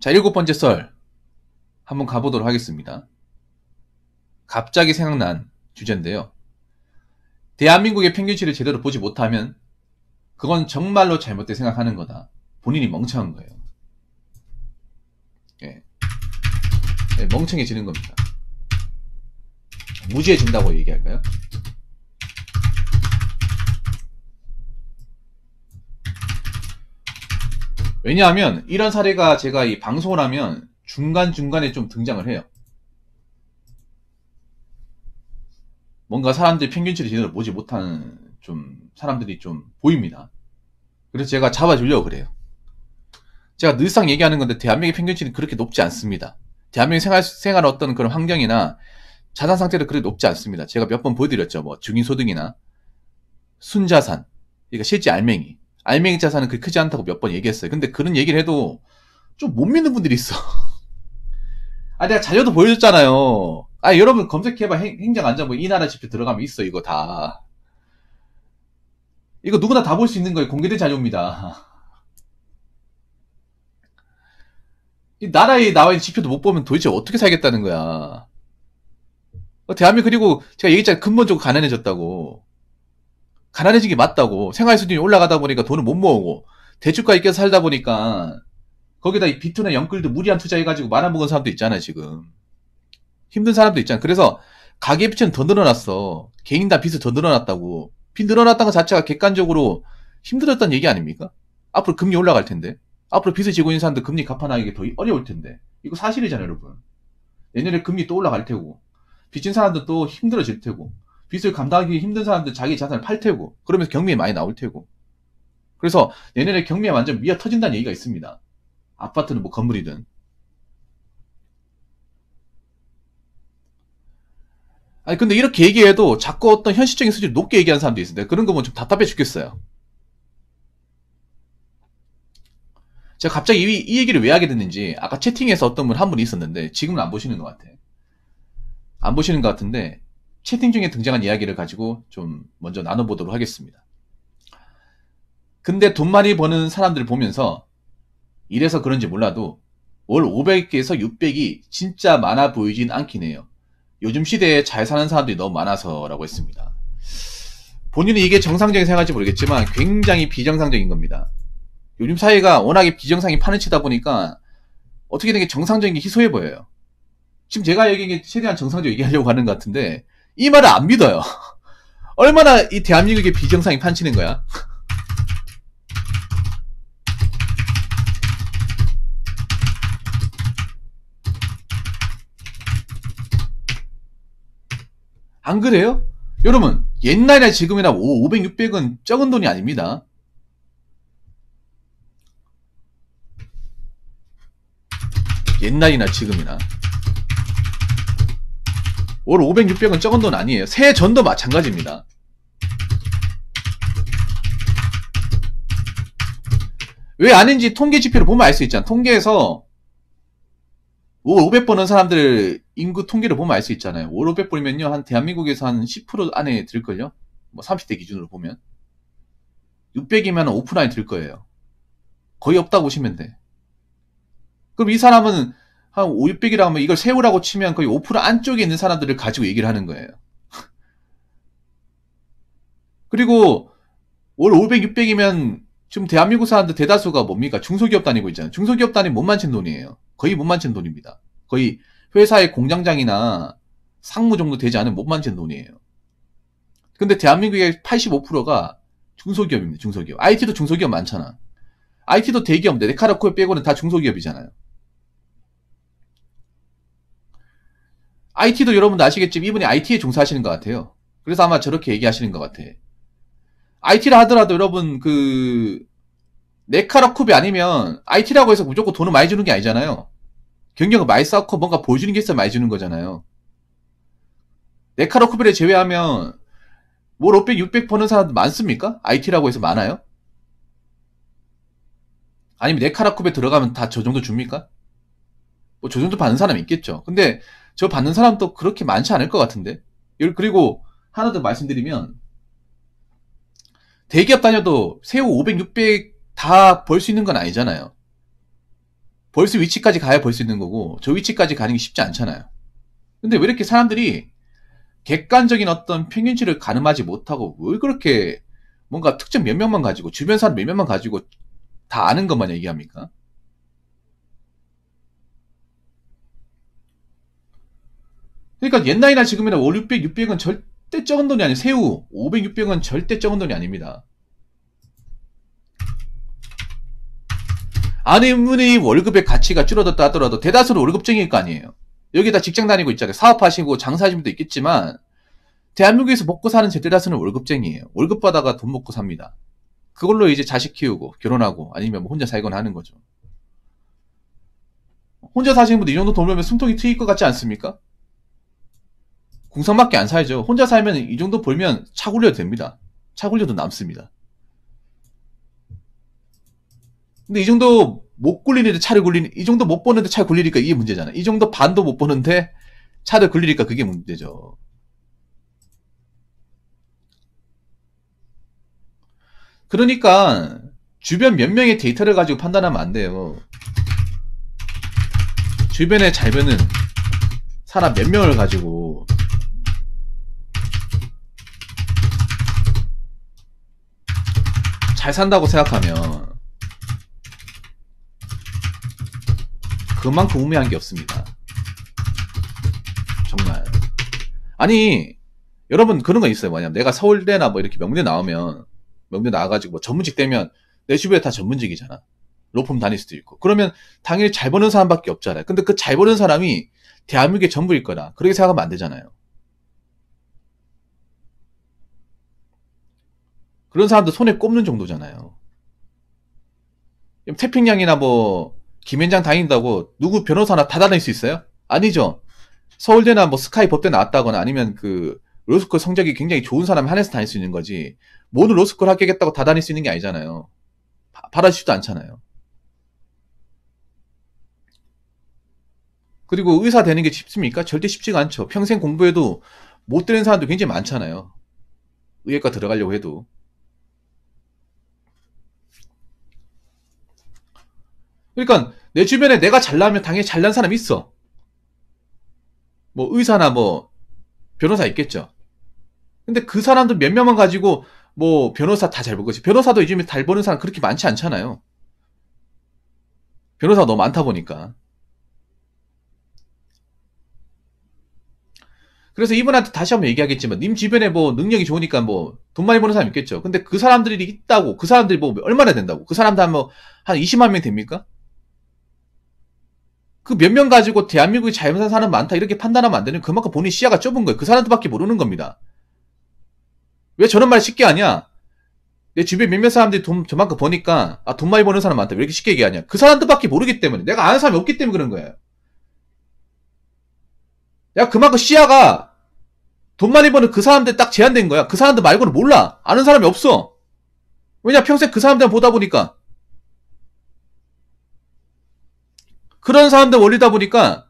자, 7번째 썰 한번 가보도록 하겠습니다. 갑자기 생각난 주제인데요. 대한민국의 평균치를 제대로 보지 못하면 그건 정말로 잘못된 생각하는 거다. 본인이 멍청한 거예요. 예. 예, 멍청해지는 겁니다. 무지해진다고 얘기할까요? 왜냐하면 이런 사례가 제가 이 방송을 하면 중간중간에 좀 등장을 해요. 뭔가 사람들이 평균치를 제대로 보지 못하는 좀 사람들이 좀 보입니다. 그래서 제가 잡아주려고 그래요. 제가 늘상 얘기하는 건데 대한민국의 평균치는 그렇게 높지 않습니다. 대한민국 생활 어떤 그런 환경이나 자산 상태도 그렇게 높지 않습니다. 제가 몇 번 보여드렸죠. 뭐 증인소득이나 순자산, 그러니까 실제 알맹이 자산은 그렇게 크지 않다고 몇 번 얘기했어요. 근데 그런 얘기를 해도 좀 못 믿는 분들이 있어. 아, 내가 자료도 보여줬잖아요. 아, 여러분 검색해봐. 행정안전부 이 나라 지표 들어가면 있어. 이거 다. 이거 누구나 다 볼 수 있는 거예요. 공개된 자료입니다. 이 나라에 나와 있는 지표도 못 보면 도대체 어떻게 살겠다는 거야. 대한민국, 그리고 제가 얘기했잖아요. 근본적으로 가난해졌다고. 가난해진 게 맞다고. 생활 수준이 올라가다 보니까 돈을 못 모으고 대출까지 껴서 살다 보니까 거기다 이 비트나 영끌도 무리한 투자해가지고 말아먹은 사람도 있잖아요. 지금 힘든 사람도 있잖아요. 그래서 가계부채는 더 늘어났어. 개인당 빚을 더 늘어났다고. 빚 늘어났다는 것 자체가 객관적으로 힘들었다는 얘기 아닙니까? 앞으로 금리 올라갈 텐데, 앞으로 빚을 지고 있는 사람들 금리 갚아나가기 더 어려울 텐데, 이거 사실이잖아요. 여러분. 내년에 금리 또 올라갈 테고, 빚진 사람들 또 힘들어질 테고, 빚을 감당하기 힘든 사람들 자기 자산을 팔 테고, 그러면서 경미에 많이 나올 테고. 그래서 내년에 경미에 완전 미어 터진다는 얘기가 있습니다. 아파트는 뭐 건물이든. 아니 근데 이렇게 얘기해도 자꾸 어떤 현실적인 수준을 높게 얘기하는 사람도 있습니다. 그런 거 보면 좀 답답해 죽겠어요. 제가 갑자기 이 얘기를 왜 하게 됐는지 아까 채팅에서 어떤 분 한 분이 있었는데 지금은 안 보시는 것 같아. 안 보시는 것 같은데 채팅 중에 등장한 이야기를 가지고 좀 먼저 나눠보도록 하겠습니다. 근데 돈 많이 버는 사람들을 보면서 이래서 그런지 몰라도 월 500에서 600이 진짜 많아 보이진 않긴 해요. 요즘 시대에 잘 사는 사람들이 너무 많아서라고 했습니다. 본인이 이게 정상적인 생각인지 모르겠지만 굉장히 비정상적인 겁니다. 요즘 사회가 워낙에 비정상이 파헤치다 보니까 어떻게 된 게 정상적인 게 희소해 보여요. 지금 제가 얘기한 게 최대한 정상적으로 얘기하려고 하는 것 같은데 이 말을 안 믿어요. 얼마나 이 대한민국의 비정상이 판치는 거야? 안 그래요? 여러분 옛날이나 지금이나 500, 600은 적은 돈이 아닙니다. 옛날이나 지금이나 월 500, 600은 적은 돈 아니에요. 새해 전도 마찬가지입니다. 왜 아닌지 통계 지표를 보면 알 수 있잖아. 통계에서 월 500 버는 사람들 인구 통계를 보면 알 수 있잖아요. 월 500 벌면요, 한 대한민국에서 한 10% 안에 들걸요? 뭐 30대 기준으로 보면. 600이면 5% 안에 들 거예요. 거의 없다고 보시면 돼. 그럼 이 사람은 한 5, 600이라고 하면 이걸 세우라고 치면 거의 5% 안쪽에 있는 사람들을 가지고 얘기를 하는 거예요. 그리고 월 500, 600이면 지금 대한민국 사람들 대다수가 뭡니까? 중소기업 다니고 있잖아요. 중소기업 다니면 못 만진 돈이에요. 거의 못 만진 돈입니다. 거의 회사의 공장장이나 상무 정도 되지 않으면 못 만진 돈이에요. 근데 대한민국의 85%가 중소기업입니다. 중소기업. IT도 중소기업 많잖아. IT도 대기업, 네카라코에 빼고는 다 중소기업이잖아요. IT도 여러분도 아시겠지만 이분이 IT에 종사하시는 것 같아요. 그래서 아마 저렇게 얘기하시는 것 같아. IT라 하더라도 여러분 네카라쿱이 아니면 IT라고 해서 무조건 돈을 많이 주는 게 아니잖아요. 경력을 많이 쌓고 뭔가 보여주는 게 있어야 많이 주는 거잖아요. 네카라쿱을 제외하면 월 500, 600 버는 사람들 많습니까? IT라고 해서 많아요? 아니면 네카라쿱에 들어가면 다 저 정도 줍니까? 뭐 저 정도 받는 사람 있겠죠. 근데 저 받는 사람도 그렇게 많지 않을 것 같은데. 그리고 하나 더 말씀드리면 대기업 다녀도 세후 500, 600 다 벌 수 있는 건 아니잖아요. 벌써 위치까지 가야 벌 수 있는 거고 저 위치까지 가는 게 쉽지 않잖아요. 근데 왜 이렇게 사람들이 객관적인 어떤 평균치를 가늠하지 못하고 왜 그렇게 뭔가 특정 몇 명만 가지고 주변 사람 몇 명만 가지고 다 아는 것만 얘기합니까? 그러니까 옛날이나 지금이나 5, 600, 600은 절대 적은 돈이 아니에요. 새우 500, 600은 절대 적은 돈이 아닙니다. 아무리 월급의 가치가 줄어들었다 하더라도 대다수는 월급쟁이일 거 아니에요. 여기다 직장 다니고 있잖아요. 사업하시고 장사하시는 분도 있겠지만 대한민국에서 먹고 사는 대다수는 월급쟁이에요. 월급 받아가 돈 먹고 삽니다. 그걸로 이제 자식 키우고 결혼하고 아니면 뭐 혼자 살거나 하는 거죠. 혼자 사시는 분들 이 정도 돈 벌면 숨통이 트일 것 같지 않습니까? 궁상밖에 안 살죠. 혼자 살면 이 정도 벌면 차 굴려도 됩니다. 차 굴려도 남습니다. 근데 이 정도 못 굴리는데 차를 굴리니, 이 정도 못 버는데 차를 굴리니까 이게 문제잖아. 이 정도 반도 못 버는데 차를 굴리니까 그게 문제죠. 그러니까 주변 몇 명의 데이터를 가지고 판단하면 안 돼요. 주변에 잘 버는 사람 몇 명을 가지고 잘 산다고 생각하면 그만큼 우매한 게 없습니다. 정말. 아니 여러분 그런 거 있어요. 뭐냐면 내가 서울대나 뭐 이렇게 명대 나오면 명대 나와가지고 뭐 전문직 되면 내 주변에 다 전문직이잖아. 로펌 다닐 수도 있고. 그러면 당연히 잘 버는 사람밖에 없잖아요. 근데 그 잘 버는 사람이 대한민국의 전부일 거다. 그렇게 생각하면 안 되잖아요. 그런 사람도 손에 꼽는 정도잖아요. 태평양이나 뭐 김현장 다닌다고 누구 변호사나 다 다닐 수 있어요? 아니죠. 서울대나 뭐 스카이 법대 나왔다거나 아니면 그 로스쿨 성적이 굉장히 좋은 사람이 한해서 다닐 수 있는 거지. 모두 로스쿨 합격했다고 다 다닐 수 있는 게 아니잖아요. 받아주지도 않잖아요. 그리고 의사 되는 게 쉽습니까? 절대 쉽지가 않죠. 평생 공부해도 못 되는 사람도 굉장히 많잖아요. 의학과 들어가려고 해도. 그러니까 내 주변에 내가 잘나면 당연히 잘난 사람이 있어. 뭐 의사나 뭐 변호사 있겠죠. 근데 그 사람들 몇 명만 가지고 뭐 변호사 다 잘 벌겠지. 변호사도 요즘에 잘 버는 사람 그렇게 많지 않잖아요. 변호사가 너무 많다 보니까. 그래서 이분한테 다시 한번 얘기하겠지만 님 주변에 뭐 능력이 좋으니까 뭐 돈 많이 버는 사람 있겠죠. 근데 그 사람들이 있다고 그 사람들이 뭐 얼마나 된다고 그 사람들 한 20만 명 됩니까? 그 몇 명 가지고 대한민국에 잘 사는 사람 많다 이렇게 판단하면 안 되는 그만큼 본인 시야가 좁은 거예요. 그 사람들밖에 모르는 겁니다. 왜 저런 말 쉽게 하냐? 내 주변 몇몇 사람들이 돈 저만큼 버니까 아, 돈 많이 버는 사람 많다. 왜 이렇게 쉽게 얘기하냐? 그 사람들밖에 모르기 때문에 내가 아는 사람이 없기 때문에 그런 거예요. 야 그만큼 시야가 돈 많이 버는 그 사람들 딱 제한된 거야. 그 사람들 말고는 몰라. 아는 사람이 없어. 왜냐 평생 그 사람들만 보다 보니까 그런 사람들 원리다 보니까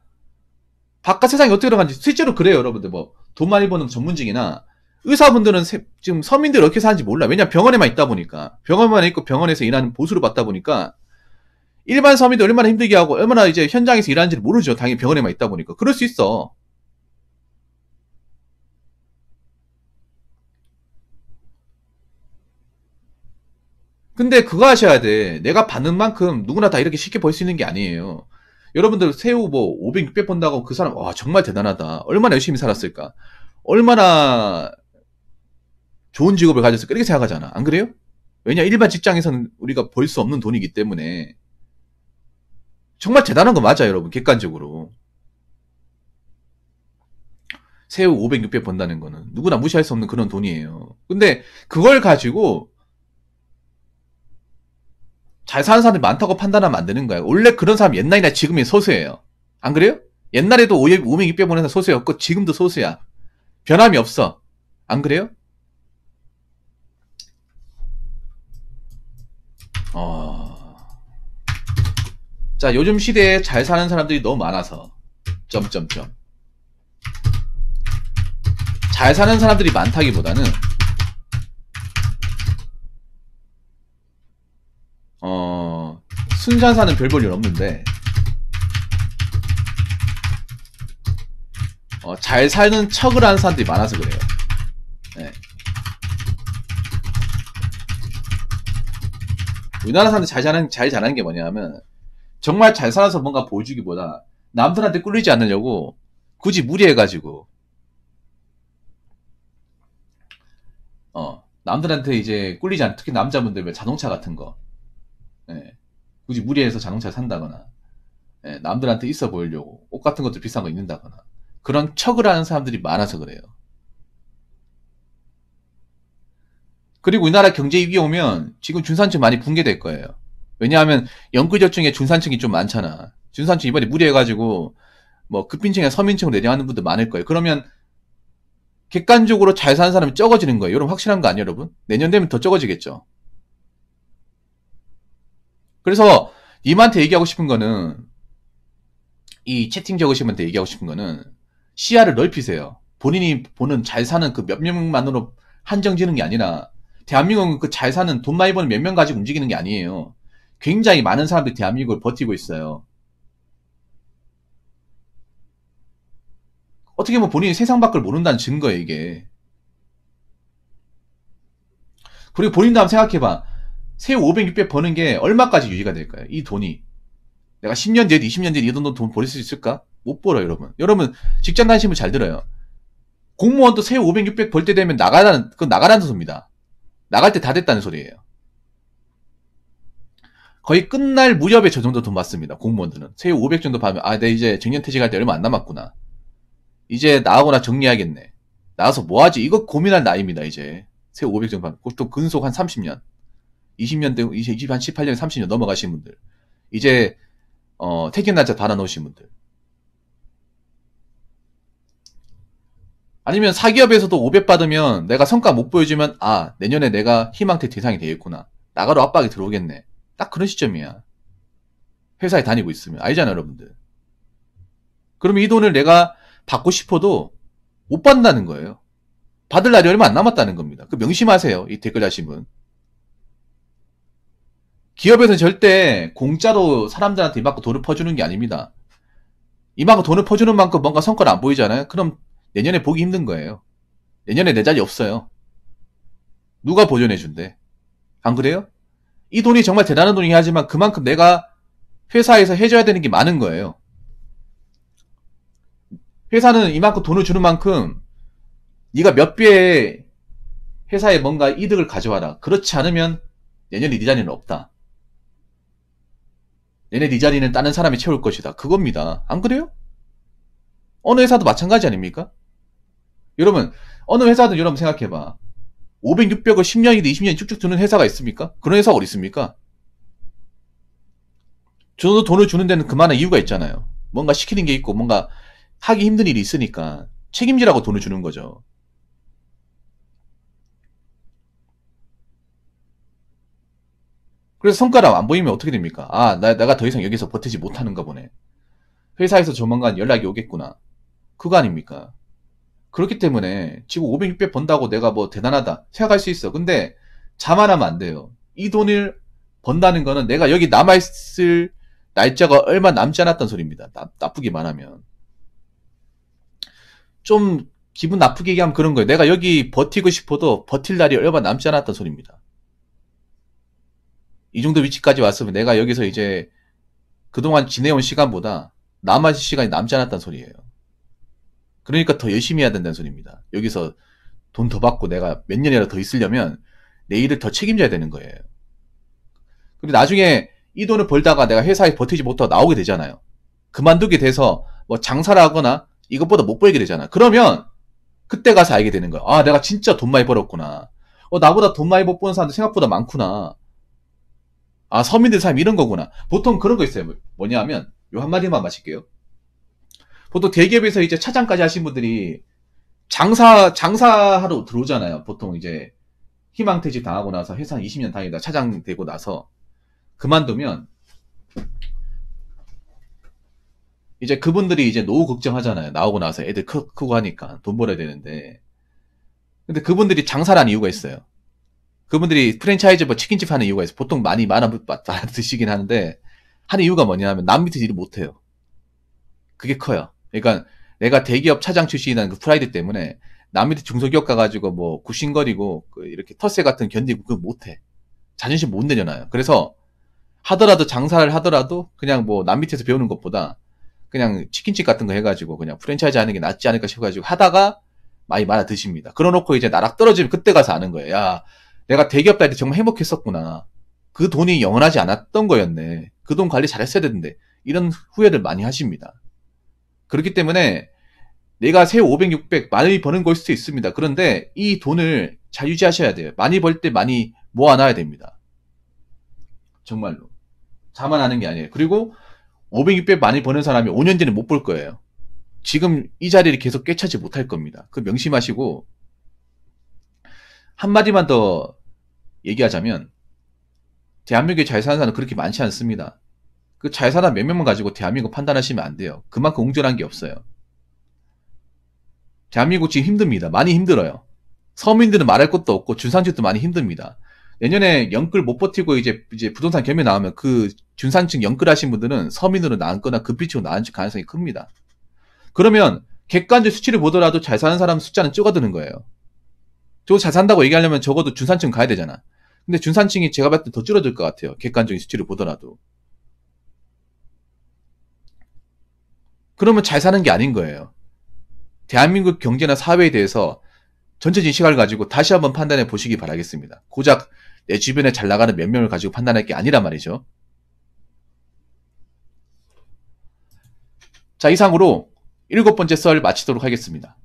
바깥 세상이 어떻게 들어가는지 실제로 그래요 여러분들. 뭐 돈 많이 버는 전문직이나 의사분들은 지금 서민들이 어떻게 사는지 몰라. 왜냐 병원에만 있다 보니까 병원만 있고 병원에서 일하는 보수를 받다 보니까 일반 서민들 얼마나 힘들게 하고 얼마나 이제 현장에서 일하는지를 모르죠. 당연히 병원에만 있다 보니까 그럴 수 있어. 근데 그거 하셔야 돼. 내가 받는 만큼 누구나 다 이렇게 쉽게 벌 수 있는 게 아니에요. 여러분들 새우 뭐 500, 600 번다고 그 사람 와 정말 대단하다. 얼마나 열심히 살았을까. 얼마나 좋은 직업을 가졌을까 이렇게 생각하잖아. 안 그래요? 왜냐 일반 직장에서는 우리가 벌 수 없는 돈이기 때문에 정말 대단한 거 맞아요 여러분. 객관적으로 새우 500, 600 번다는 거는 누구나 무시할 수 없는 그런 돈이에요. 근데 그걸 가지고 잘 사는 사람들이 많다고 판단하면 안 되는 거예요. 원래 그런 사람 옛날이나 지금이 소수예요. 안 그래요? 옛날에도 500, 600 보는 사람 소수였고 지금도 소수야. 변함이 없어. 안 그래요? 자, 요즘 시대에 잘 사는 사람들이 너무 많아서 점점점 잘 사는 사람들이 많다기보다는 순찬사는 별 볼 일 없는데 잘 사는 척을 하는 사람들이 많아서 그래요. 네. 우리나라 사람들 잘 자라는 게 뭐냐면, 정말 잘 살아서 뭔가 보여주기보다 남들한테 꿀리지 않으려고 굳이 무리해가지고, 남들한테 이제 꿀리지 않, 특히 남자분들 왜 자동차 같은 거, 예. 굳이 무리해서 자동차 산다거나, 예. 남들한테 있어 보이려고 옷 같은 것도 비싼 거 입는다거나, 그런 척을 하는 사람들이 많아서 그래요. 그리고 우리나라 경제 위기 오면 지금 중산층 많이 붕괴될 거예요. 왜냐하면 영끌적 중에 중산층이 좀 많잖아. 중산층 이번에 무리해가지고 뭐 급빈층이나 서민층으로 내려가는 분들 많을 거예요. 그러면 객관적으로 잘 사는 사람이 적어지는 거예요. 여러분 확실한 거 아니에요, 여러분? 내년 되면 더 적어지겠죠. 그래서 님한테 얘기하고 싶은 거는, 이 채팅 적으신 분한테 얘기하고 싶은 거는, 시야를 넓히세요. 본인이 보는 잘 사는 그 몇 명만으로 한정 지는 게 아니라, 대한민국은 그 잘 사는 돈 많이 버는 몇 명 가지고 움직이는 게 아니에요. 굉장히 많은 사람들이 대한민국을 버티고 있어요. 어떻게 보면 본인이 세상 밖을 모른다는 증거예요, 이게. 그리고 본인도 한번 생각해봐. 세후 500, 600 버는 게 얼마까지 유지가 될까요? 이 돈이. 내가 10년 뒤에도 20년 뒤에 이 돈 벌을 수 있을까? 못 벌어요, 여러분. 여러분, 직장 다니시면 잘 들어요. 공무원도 세후 500, 600 벌 때 되면 그건 나가라는 소리입니다. 나갈 때 다 됐다는 소리예요. 거의 끝날 무렵에 저 정도 돈 받습니다. 공무원들은. 세후 500 정도 받으면, 내 이제 정년퇴직할 때 얼마 안 남았구나. 이제 나하거나 정리하겠네. 나와서 뭐 하지? 이거 고민할 나이입니다, 이제. 세후 500 정도 받으면. 또 근속 한 30년. 20년 되고, 이제 한 18년, 30년 넘어가신 분들. 이제, 퇴직 날짜 달아놓으신 분들. 아니면 사기업에서도 500 받으면 내가 성과 못 보여주면, 내년에 내가 희망퇴 대상이 되겠구나. 나가로 압박이 들어오겠네. 딱 그런 시점이야. 회사에 다니고 있으면. 알잖아요, 여러분들. 그러면 이 돈을 내가 받고 싶어도 못 받는다는 거예요. 받을 날이 얼마 안 남았다는 겁니다. 그 명심하세요, 이 댓글 다신 분. 기업에서는 절대 공짜로 사람들한테 이만큼 돈을 퍼주는 게 아닙니다. 이만큼 돈을 퍼주는 만큼 뭔가 성과를 안 보이잖아요? 그럼 내년에 보기 힘든 거예요. 내년에 내 자리 없어요. 누가 보존해준대? 안 그래요? 이 돈이 정말 대단한 돈이긴 하지만 그만큼 내가 회사에서 해줘야 되는 게 많은 거예요. 회사는 이만큼 돈을 주는 만큼 네가 몇 배의 회사에 뭔가 이득을 가져와라. 그렇지 않으면 내년에 네 자리는 없다. 내년에 네 자리는 다른 사람이 채울 것이다. 그겁니다. 안 그래요? 어느 회사도 마찬가지 아닙니까? 여러분, 어느 회사든 여러분 생각해봐. 500, 600을 10년이든 20년이 쭉쭉 주는 회사가 있습니까? 그런 회사가 어디 있습니까? 저도 돈을 주는 데는 그만한 이유가 있잖아요. 뭔가 시키는 게 있고 뭔가 하기 힘든 일이 있으니까 책임지라고 돈을 주는 거죠. 그래서 성과가 안 보이면 어떻게 됩니까? 내가 더 이상 여기서 버티지 못하는가 보네. 회사에서 조만간 연락이 오겠구나. 그거 아닙니까? 그렇기 때문에 지금 500, 600 번다고 내가 뭐 대단하다 생각할 수 있어. 근데 자만하면 안 돼요. 이 돈을 번다는 거는 내가 여기 남아있을 날짜가 얼마 남지 않았단 소리입니다. 나쁘게 말하면. 좀 기분 나쁘게 얘기하면 그런 거예요. 내가 여기 버티고 싶어도 버틸 날이 얼마 남지 않았단 소리입니다. 이 정도 위치까지 왔으면 내가 여기서 이제 그동안 지내온 시간보다 남아있을 시간이 남지 않았단 소리예요. 그러니까 더 열심히 해야 된다는 소리입니다. 여기서 돈 더 받고 내가 몇 년이라도 더 있으려면 내 일을 더 책임져야 되는 거예요. 그리고 나중에 이 돈을 벌다가 내가 회사에 버티지 못하고 나오게 되잖아요. 그만두게 돼서 뭐 장사를 하거나 이것보다 못 벌게 되잖아. 그러면 그때 가서 알게 되는 거야. 내가 진짜 돈 많이 벌었구나. 나보다 돈 많이 못 버는 사람들 생각보다 많구나. 서민들 삶 이런 거구나. 보통 그런 거 있어요. 뭐냐면 요 한마디만 마실게요. 보통 대기업에서 이제 차장까지 하신 분들이 장사하러 들어오잖아요. 보통 이제 희망퇴직 당하고 나서 회사 20년 다니다 차장 되고 나서 그만두면 이제 그분들이 이제 노후 걱정하잖아요. 나오고 나서 애들 크고 하니까 돈 벌어야 되는데. 근데 그분들이 장사를 하는 이유가 있어요. 그분들이 프랜차이즈 뭐 치킨집 하는 이유가 있어요. 보통 많이 드시긴 하는데 하는 이유가 뭐냐면 남 밑에서 일을 못해요. 그게 커요. 그러니까 내가 대기업 차장 출신이라는 그 프라이드 때문에 남 밑에 중소기업 가가지고 뭐 굽신거리고 이렇게 텃세 같은 견디고 그거 못해. 자존심 못 내려놔요. 그래서 하더라도 장사를 하더라도 그냥 뭐 남 밑에서 배우는 것보다 그냥 치킨집 같은 거 해가지고 그냥 프랜차이즈 하는 게 낫지 않을까 싶어가지고 하다가 많이 말아 드십니다. 그러놓고 이제 나락 떨어지면 그때 가서 아는 거예요. 야, 내가 대기업 다닐 때 정말 행복했었구나. 그 돈이 영원하지 않았던 거였네. 그 돈 관리 잘했어야 되는데. 이런 후회를 많이 하십니다. 그렇기 때문에 내가 세후 500, 600 많이 버는 걸 수도 있습니다. 그런데 이 돈을 잘 유지하셔야 돼요. 많이 벌 때 많이 모아놔야 됩니다. 정말로. 자만하는 게 아니에요. 그리고 500, 600 많이 버는 사람이 5년 뒤는 못 볼 거예요. 지금 이 자리를 계속 꿰차지 못할 겁니다. 그 명심하시고 한마디만 더 얘기하자면 대한민국에 잘 사는 사람은 그렇게 많지 않습니다. 그 잘 사는 몇 명만 가지고 대한민국 판단하시면 안 돼요. 그만큼 옹졸한 게 없어요. 대한민국 지금 힘듭니다. 많이 힘들어요. 서민들은 말할 것도 없고 중산층도 많이 힘듭니다. 내년에 연끌 못 버티고 이제 부동산 겸해 나오면 그 중산층 연끌 하신 분들은 서민으로 나앉거나 급비치고 나앉을 가능성이 큽니다. 그러면 객관적 수치를 보더라도 잘 사는 사람 숫자는 줄어드는 거예요. 저거 잘 산다고 얘기하려면 적어도 중산층 가야 되잖아. 근데 중산층이 제가 봤을 때 더 줄어들 것 같아요. 객관적인 수치를 보더라도. 그러면 잘 사는 게 아닌 거예요. 대한민국 경제나 사회에 대해서 전체적인 시각을 가지고 다시 한번 판단해 보시기 바라겠습니다. 고작 내 주변에 잘 나가는 몇 명을 가지고 판단할 게 아니란 말이죠. 자, 이상으로 7번째 썰 마치도록 하겠습니다.